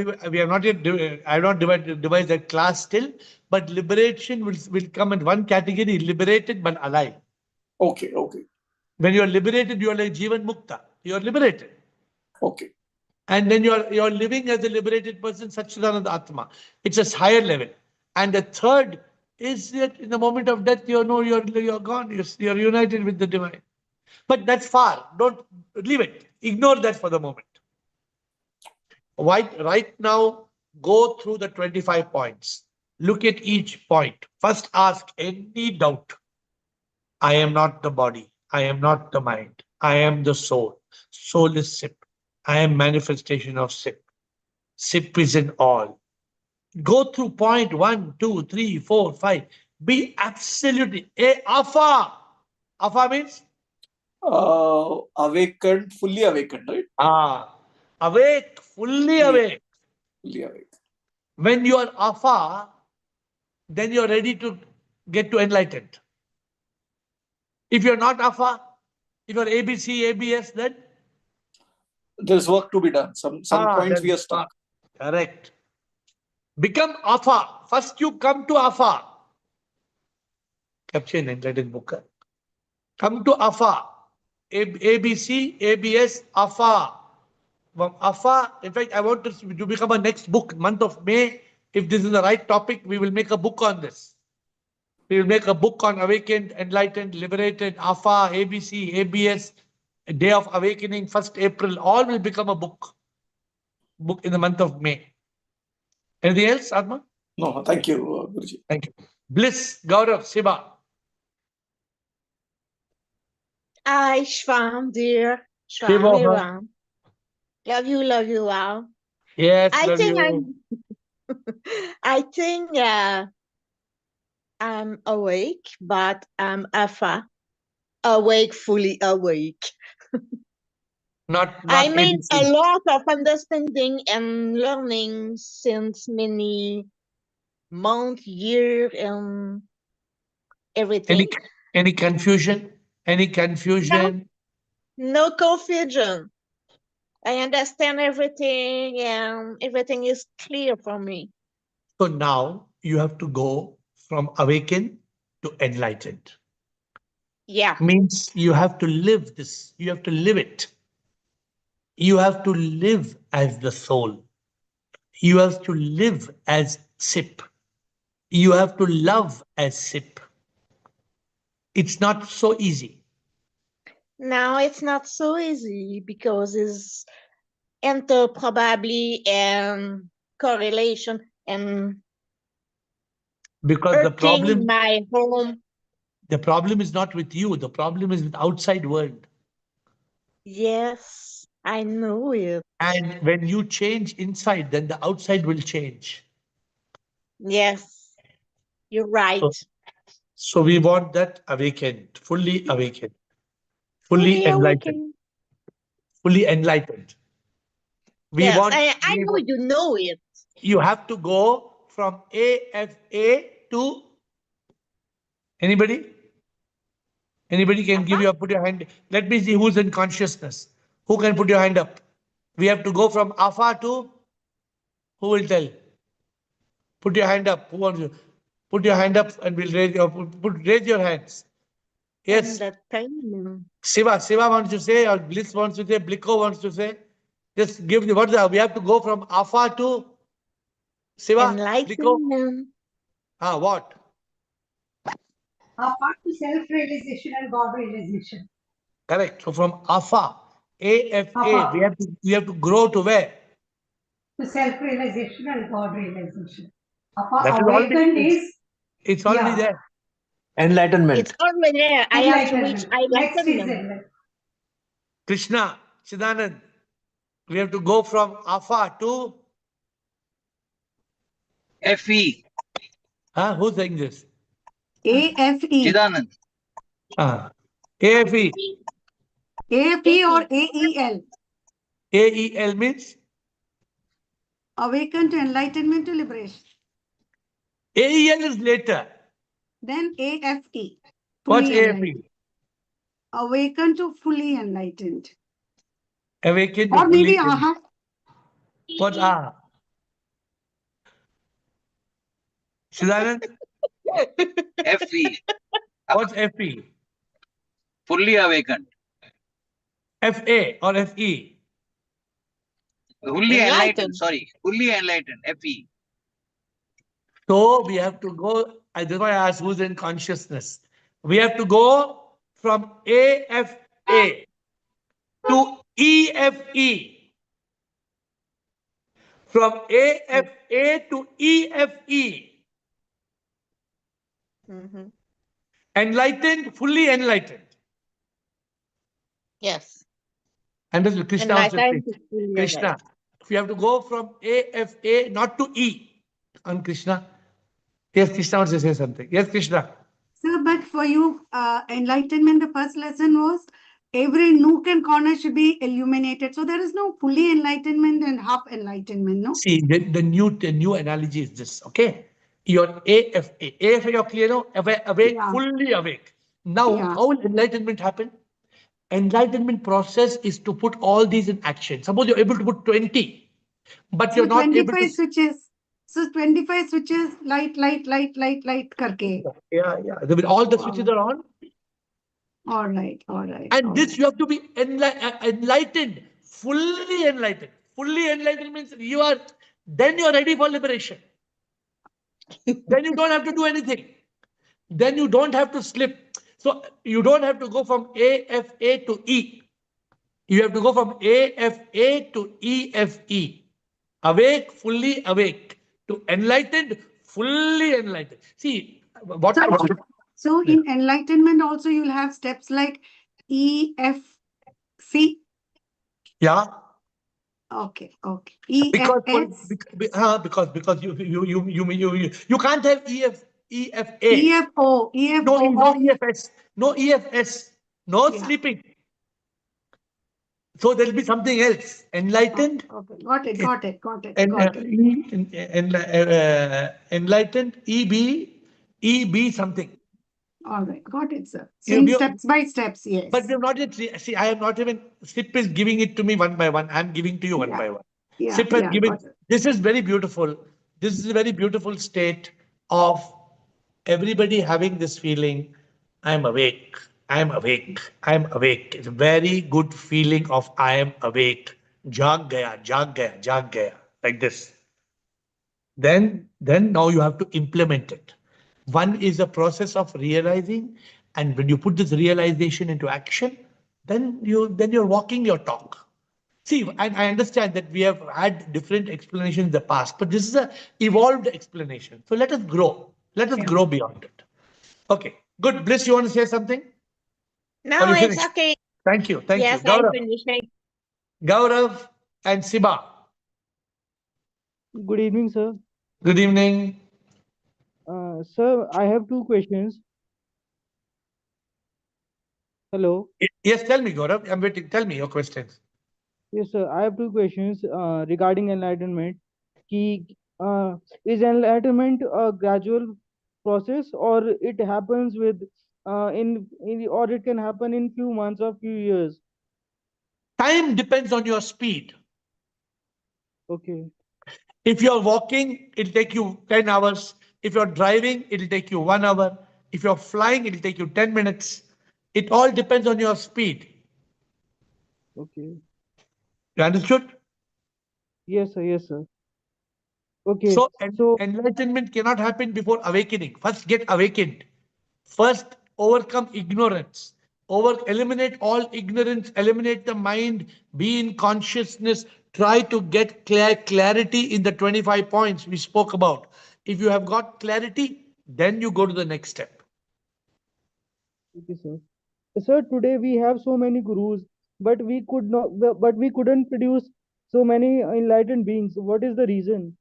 not yet, I have not devised that class still, but liberation will come in one category, liberated but alive. Okay. When you are liberated, you are like Jivan Mukta. You are liberated. Okay. And then you're living as a liberated person, Satchidananda Atma. It's a higher level. And the third is that in the moment of death, you're gone. You're united with the divine. But that's far. Don't leave it. Ignore that for the moment. Right now, go through the 25 points. Look at each point. First, ask any doubt. I am not the body. I am not the mind. I am the soul. Soul is sip. I am manifestation of SIP. SIP is in all. Go through point 1, 2, 3, 4, 5. Be absolutely alpha. Alpha means Awakened, fully awakened, right? awake, fully awake. Fully awake. When you are alpha, then you are ready to get to enlightened. If you're not alpha, if you're ABC, ABS, then There's work to be done. Some points we are then stuck. correct. Become alpha. First you come to alpha. Capture in enlightened book. Come to alpha. ABC, ABS, alpha. From alpha, in fact, I want to become a next book, month of May. If this is the right topic, we will make a book on this. We will make a book on awakened, enlightened, liberated, alpha, ABC, ABS, Day of Awakening, 1st April. All will become a book. Book in the month of May. Anything else, Atma? No, thank you, Guruji. Thank you. Bliss, Gaurav, Siba. Hi, Shvam, dear. Shvam, Shiva. everyone. Love you all. Yes, I love think you. I think I'm awake, but I'm alpha. Awake, fully awake. Not I made ABC. a lot of understanding and learning since many months, years, and everything. Any confusion? Any confusion? No confusion. I understand everything, and everything is clear for me. So now you have to go from awakened to enlightened. Yeah. Means you have to live this. You have to live it. You have to live as the soul. You have to live as SIP. You have to love as SIP. It's not so easy. Now it's not so easy because it's enter probably correlation and Because hurting my home. the problem is not with you. The problem is with outside world. Yes, I know it. And when you change inside, then the outside will change. Yes, you're right. So we want that awakened, fully Fully enlightened, awakened. fully enlightened. We Yes, want, I know you know it. you have to go from AFA to anybody? Anybody can give you put your hand. Let me see who's in consciousness. Who can put your hand up? We have to go from alpha to who will tell? Put your hand up. Who wants to? Put your hand up and we'll raise your hands. Yes. Siva wants to say, or Bliss wants to say, Bliko wants to say. Just give the what's that? We have to go from alpha to Siva. Bliko. Enlightenment. What? Alpha to self-realization and God realization. Correct. So from alpha, AFA, Alpha. we have to grow to where? To self-realization and God realization. Alpha That is awakened already, is it's already yeah. there. Enlightenment. It's already there. I have to reach Enlightenment. Next is enlightenment. enlightenment. Krishna, Chidanand, we have to go from alpha to FE. who's saying this? AFE. Chidanand. AFE. AFE or AEL. AEL means Awaken to enlightenment to liberation. AEL is later. Then AFE. What's Fully AFE? enlightened. Awaken to fully enlightened. Awaken to Or maybe fully. AHA. What's AHA? Chidanand, FE. what's FE? Fully awakened. FA or FE? Fully enlightened. Sorry. Fully enlightened. FE. So we have to go. That's why I asked who's in consciousness. We have to go from AFA to EFE. From AFA to EFE. Enlightened, fully enlightened. Yes. Understood? Krishna And answered. nighttime is fully Krishna, enlightened. if you have to go from AFA, not to E, on Krishna. Yes, Krishna wants to say something. Yes, Krishna. Sir, but for you, enlightenment, the first lesson was every nook and corner should be illuminated. So there is no fully enlightenment and half enlightenment, no? See, the new analogy is this, okay? Your AFA. AFA, you're clear now? Awake, Yeah. fully awake. Now, Yeah. how will enlightenment happen? Enlightenment process is to put all these in action. Suppose you're able to put 20, but So you're not able 25 to. switches. So 25 switches, light, karke. Yeah. All the switches Wow. are on. All right, all right. And all this right. you have to be enlightened, fully enlightened. Fully enlightened means then you are ready for liberation. Then you don't have to do anything. Then you don't have to slip. So you don't have to go from AFA to E. You have to go from AFA to EFE. Awake, fully awake. To enlightened, fully enlightened. See, what I want to. So in enlightenment also you'll have steps like E, F, C. Yeah. Okay. E, F, Because S. because you can't have EFA. E, F, O. E, F, No, O, no off. EFS. No EFS. No Yeah. sleeping. So there'll be something else. Enlightened. Okay. Got it. And Got it. enlightened EB something. All right. Got it, sir. So You, in you, steps by steps, but yes. we have not yet see. I am not even. SIP is giving it to me one by one. I am giving to you one Yeah. by one. Yeah. SIP has given. Got it. This is very beautiful. This is a very beautiful state of everybody having this feeling. I am awake. I am awake. I am awake. It's a very good feeling of I am awake. Jag gaya, jag gaya, jag gaya. Like this. Then now you have to implement it. One is a process of realizing, and when you put this realization into action, then you're walking your talk. See, and I understand that we have had different explanations in the past, but this is a evolved explanation. So let us grow. Let us Yeah. grow beyond it. Okay, good. Bliss, you want to say something? Or No, you it's finished? okay. Thank you. Yes, I finished. Gaurav and Siba. Good evening, sir. Good evening. Sir, I have two questions. Hello. Yes, tell me, Gaurav. I'm waiting. Tell me your questions. Yes, sir. I have two questions regarding enlightenment. Ki, is enlightenment a gradual process, or it happens with or it can happen in few months or few years? Time depends on your speed. Okay. If you're walking, it'll take you 10 hours. If you're driving, it'll take you 1 hour. If you're flying, it'll take you 10 minutes. It all depends on your speed. Okay. You understood? Yes, sir. Yes, sir. Okay. So So enlightenment cannot happen before awakening. First get awakened. First overcome ignorance. Eliminate all ignorance, eliminate the mind, be in consciousness, try to get clarity in the 25 points we spoke about. If you have got clarity, then you go to the next step. okay, sir. Sir, today we have so many gurus, but we couldn't produce so many enlightened beings. What is the reason?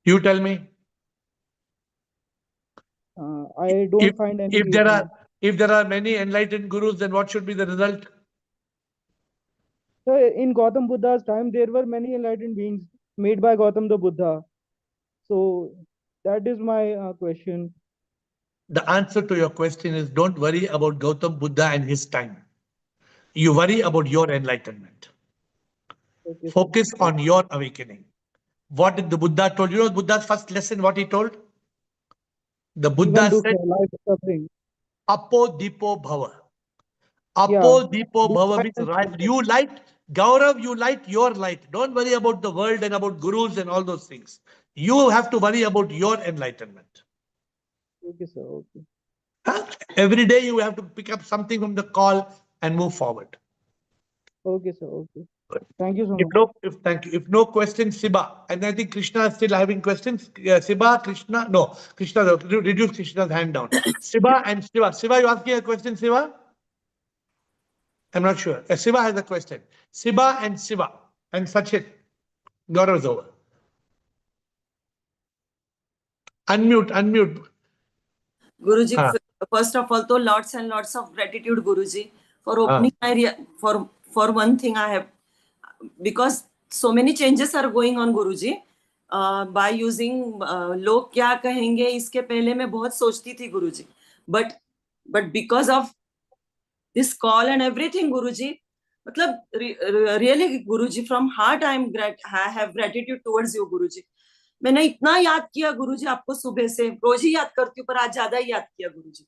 You tell me. I If don't find any if there are reason. if there are many enlightened gurus, then what should be the result? So in Gautam Buddha's time, there were many enlightened beings made by Gautam the Buddha. So that is my question. The answer to your question is don't worry about Gautam Buddha and his time. You worry about your enlightenment. Okay, sir. Focus on your awakening. What did the Buddha told? You know Buddha's first lesson, what he told? The Even Buddha dukha, said, life is suffering. Apo Dipo Bhava. Yeah. Apo Dipo Bhava means right. You light, Gaurav, you light your light. Don't worry about the world and about gurus and all those things. You have to worry about your enlightenment. Okay, sir. Okay. Huh? Every day you have to pick up something from the call and move forward. Okay, sir. Okay. Thank you so If much. no, if thank you. If no questions, Siba. And I think Krishna is still having questions. Siba, Krishna, no, Krishna, reduce Krishna's hand down. Siba and Siba. Siba, you asking a question, Siba? I'm not sure. Siva has a question. Siva and Sachin. Gaurav's over. Unmute. Guruji, Ah, first of all, though, lots and lots of gratitude, Guruji, for ah. opening my for one thing I have, because so many changes are going on, Guruji. By using लोग क्या कहेंगे इसके पहले मैं बहुत सोचती थी, Guruji. But because of this call and everything, Guruji, मतलब really, Guruji, from heart I have gratitude towards you, Guruji. मैंने इतना याद किया गुरुजी आपको, सुबह से रोज ही याद करती हूँ पर आज ज्यादा ही याद किया गुरुजी.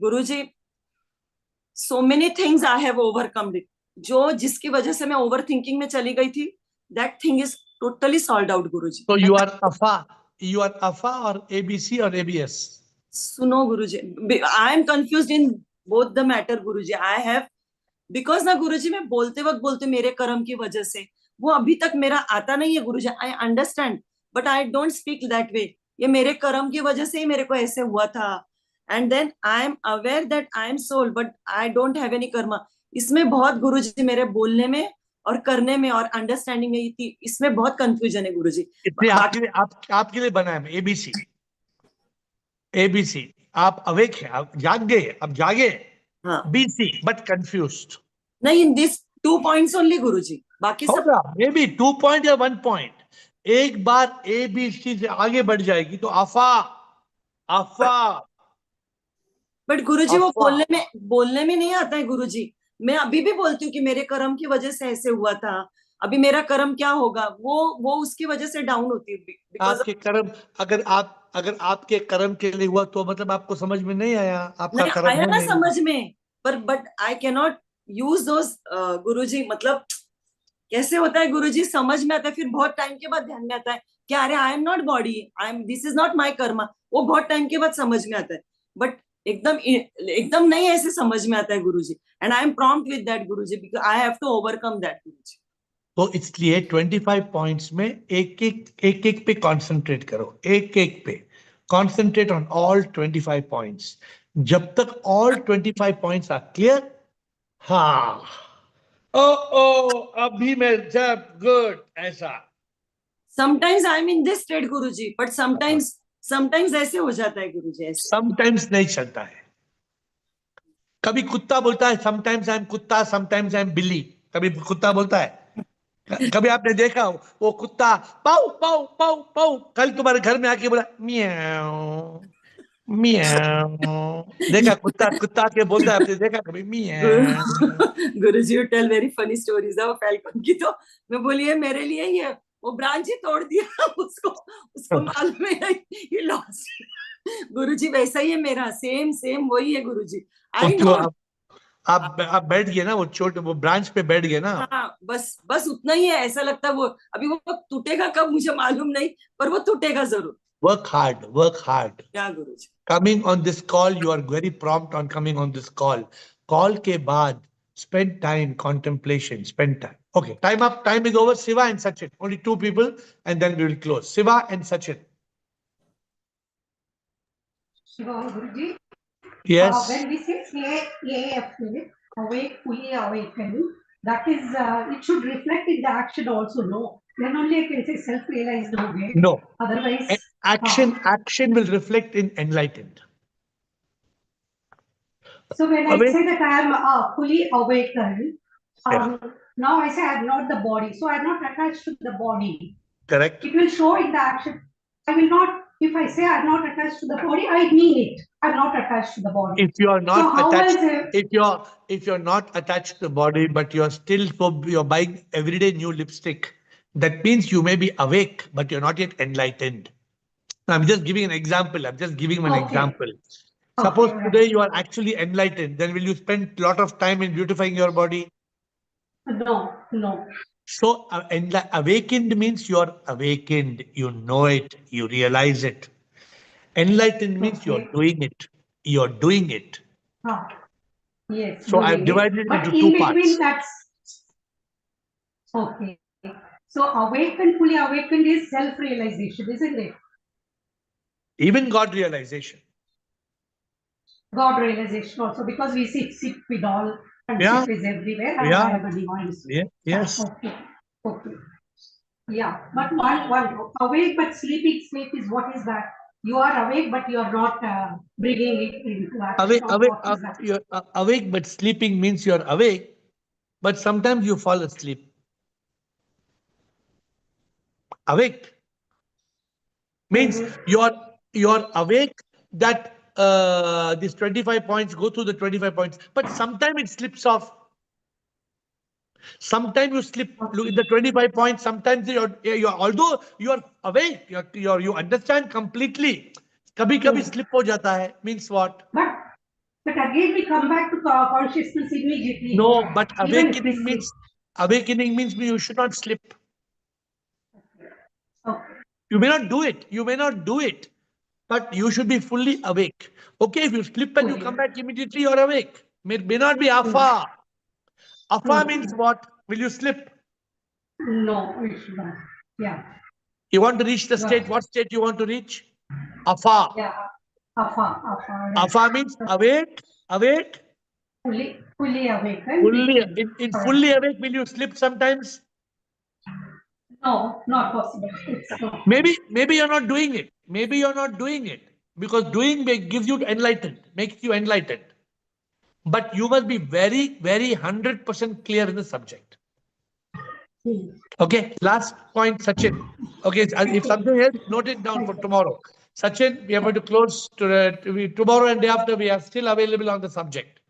गुरुजी, so many things I have overcome it. जो जिसकी वजह से मैं ओवर थिंकिंग में चली गई थी, that thing is totally solved out, Guruji. So you are AFA or ABC or ABS? सुनो गुरुजी, I am confused in both the matter, Guruji. I have, because ना गुरुजी, मैं बोलते मेरे कर्म की वजह से वो अभी तक मेरा आता नहीं है गुरुजी. I understand, but I don't speak that way. ये मेरे कर्म की वजह से ही मेरे को ऐसे हुआ था. And then I am aware that I am soul, but I don't have any karma. इसमें बहुत गुरुजी मेरे बोलने में और करने में और अंडरस्टैंडिंग में इसमें बहुत कंफ्यूजन है गुरुजी. इसलिए आपके लिए बना है ABC. आप अवेक है, आप जाग गए, अब जागे. हाँ. BC, but confused. नहीं, in these 2 points only, गुरुजी. बाकी सब maybe 2 point या 1 point. एक बार ABC से आगे बढ़ जाएगी तो आफा. बट गुरुजी वो बोलने में नहीं आता है गुरुजी. मैं अभी भी बोलती हूँ कि मेरे कर्म की वजह से ऐसे हुआ था, अभी मेरा कर्म क्या होगा, वो उसकी वजह से डाउन होती है. आपके कर्म, अगर आपके कर्म के लिए हुआ तो मतलब आपको समझ में नहीं आया, आपका कर्म आया ना समझ में, but I can not use those guruji. मतलब कैसे होता है गुरुजी, समझ में आता है, फिर बहुत टाइम के बाद ध्यान में आता है कि अरे I am not body, this is not my Karma. वो बहुत टाइम के बाद समझ में आता है, बट एकदम नहीं ऐसे समझ में आता है guruji. And I am prompt with that guruji, because I have to overcome that guruji. तो इसलिए 25 पॉइंट्स में एक पे कंसंट्रेट करो, एक पे कंसंट्रेट ऑन ऑल 25 पॉइंट्स. जब तक ऑल 25 पॉइंट्स आर क्लियर, हाँ, अभी मैं जब गुड ऐसा. Sometimes I am in this state Guruji, but sometimes ऐसे हो जाता है गुरुजी. ऐसे समटाइम्स नहीं चलता है. कभी कुत्ता बोलता है समटाइम्स आई एम कुत्ता, समटाइम्स आई एम बिल्ली. कभी कुत्ता बोलता है. कभी आपने देखा वो कुत्ता पाउ पाउ पाउ पाउ, कल तुम्हारे घर में आके बोला मियाओ मियाओ. देखा कुत्ता के बोलता है, आपने देखा कभी मियाओ? Guruji, you tell very funny stories of falcon की. तो मैं बोली है मेरे लिए ही है, वो ब्रांच ही तोड़ दिया उसको मालूम है ही लॉस्ट. गुरुजी वैसा ही है मेरा, सेम वही है गुरुजी. I know. आप बैठ गए ना, वो ब्रांच पे बैठ गए ना. हाँ, बस उतना ही है. ऐसा लगता है वो अभी वो टूटेगा कब मुझे मालूम नहीं, पर वो टूटेगा जरूर. Work hard. क्या गुरुजी? Coming on this call, you are very prompt on coming on this call. Call के बाद spend time, contemplation, spend time. Okay, time up, time is over. Siva and Sachin, only 2 people, and then we will close. Siva and Sachin. Shiva Guruji. Yes. When we say AAF, awake, fully awakened, that is, it should reflect in the action also, no? Then only I can say self-realized awake. No. Otherwise, action will reflect in enlightened. So when I say that I am fully awakened, now I say I am not the body, so I am not attached to the body. Correct. It will show in the action. I will not. If I say I am not attached to the body, I mean it. I am not attached to the body. If you are not attached, if you're not attached to the body, but you're buying everyday new lipstick, that means you may be awake, but you're not yet enlightened. I'm just giving an example. Example. Suppose today you are actually enlightened, then will you spend a lot of time in beautifying your body? No. So awakened means you are awakened, you know it, you realize it. Enlightened means you're doing it. Yes. So I've divided it into 2 parts. That's okay. So awakened, fully awakened is self-realization, isn't it? Even God realization. God realization also, because we sit with all Yeah, Friendship is everywhere and yeah, I am a divine soul. yes. Okay. Okay. Yeah. But one awake but sleeping sleep is what is that? You are awake, but you are not bringing it into action. Awake, Or awake, what is that? you're awake, but sleeping means you're awake, but sometimes you fall asleep. Awake means you're awake that these 25 points go through the 25 points, but sometimes it slips off. Sometimes you slip look in the 25 points. Sometimes you're although you're awake, you understand completely. कभी कभी slip हो जाता है means what? But again we come back to consciousness immediately. No, but Even if we sleep. awakening means you should not slip. Okay. You may not do it. You may not do it, but you should be fully awake. Okay, if you slip and you come back immediately, you're awake. May not be afa. Afa means what? Will you slip? No, we should not. Yeah. You want to reach the state. What state you want to reach? Afa. Yeah. Afa. Afa means awake, awake. Fully awakened. Fully in fully awake. Will you slip sometimes? No, not possible. It's not. Maybe you're not doing it. Maybe you're not doing it because doing gives you enlightened, makes you enlightened. But you must be very, very 100% clear in the subject. Okay, last point, Sachin. Okay, if something else, note it down for tomorrow. Sachin, we are going to close tomorrow and day after. We are still available on the subject.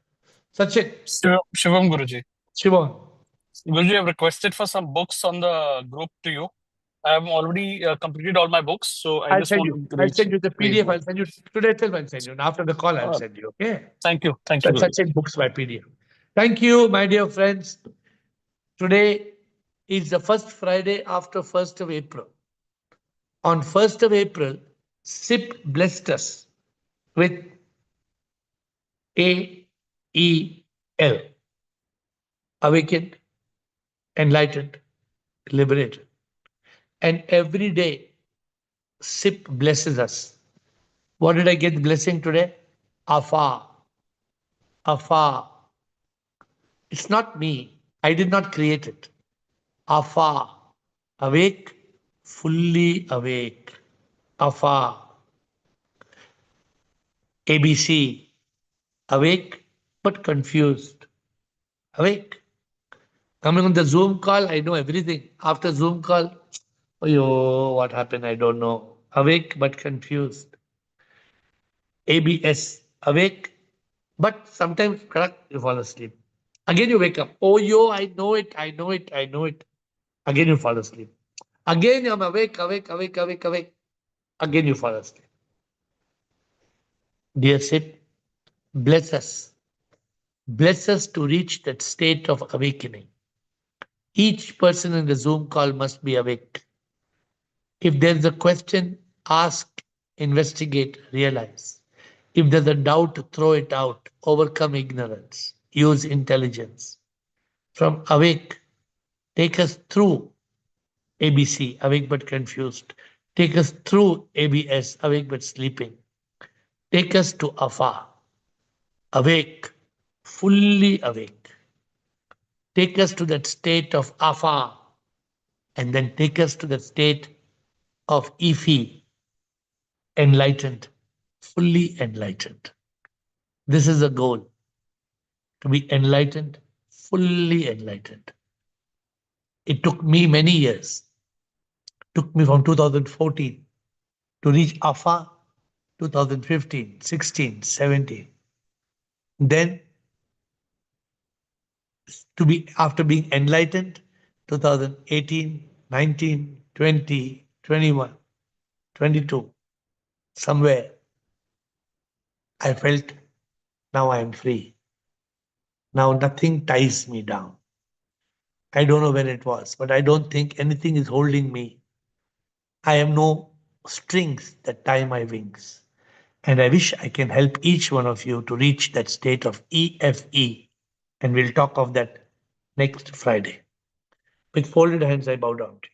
Sachin. Shivam Guruji. Shivam. Guruji, I've requested for some books on the group to you. I have already completed all my books, so I I'll just send want you. to I'll reach. send you the PDF. I'll send you today itself. I'll send you. And after the call, I'll send you. Okay. Thank you. Thank you. Sachin books by PDF. Thank you, my dear friends. Today is the first Friday after 1st of April. On 1st of April, SIP blessed us with AEL, awakened, enlightened, liberated. And every day, SIP blesses us. What did I get the blessing today? Afa. Afa. It's not me. I did not create it. Afa. Awake, fully awake. Afa. ABC. Awake, but confused. Awake. Coming on the Zoom call, I know everything. After Zoom call, oh, what happened? I don't know. Awake, but confused. ABS. Awake, but sometimes you fall asleep. Again, you wake up. Oh, I know it. I know it. I know it. Again, you fall asleep. Again, I'm awake. Again, you fall asleep. Dear Sid, bless us. Bless us to reach that state of awakening. Each person in the Zoom call must be awake. If there's a question, ask, investigate, realize. If there's a doubt, throw it out, overcome ignorance, use intelligence. From awake, take us through ABC, awake but confused. Take us through ABS, awake but sleeping. Take us to AFA, awake, fully awake. Take us to that state of AFA, and then take us to the state of IFI, enlightened, fully enlightened. This is the goal, to be enlightened, fully enlightened. It took me many years. It took me from 2014 to reach AFA, 2015, 16, 17. Then to be after being enlightened, 2018, 19, 20, 21, 22, somewhere I felt now I am free. Now nothing ties me down. I don't know when it was, but I don't think anything is holding me. I have no strings that tie my wings. And I wish I can help each one of you to reach that state of EFE. And we'll talk of that next Friday. With folded hands, I bow down to you.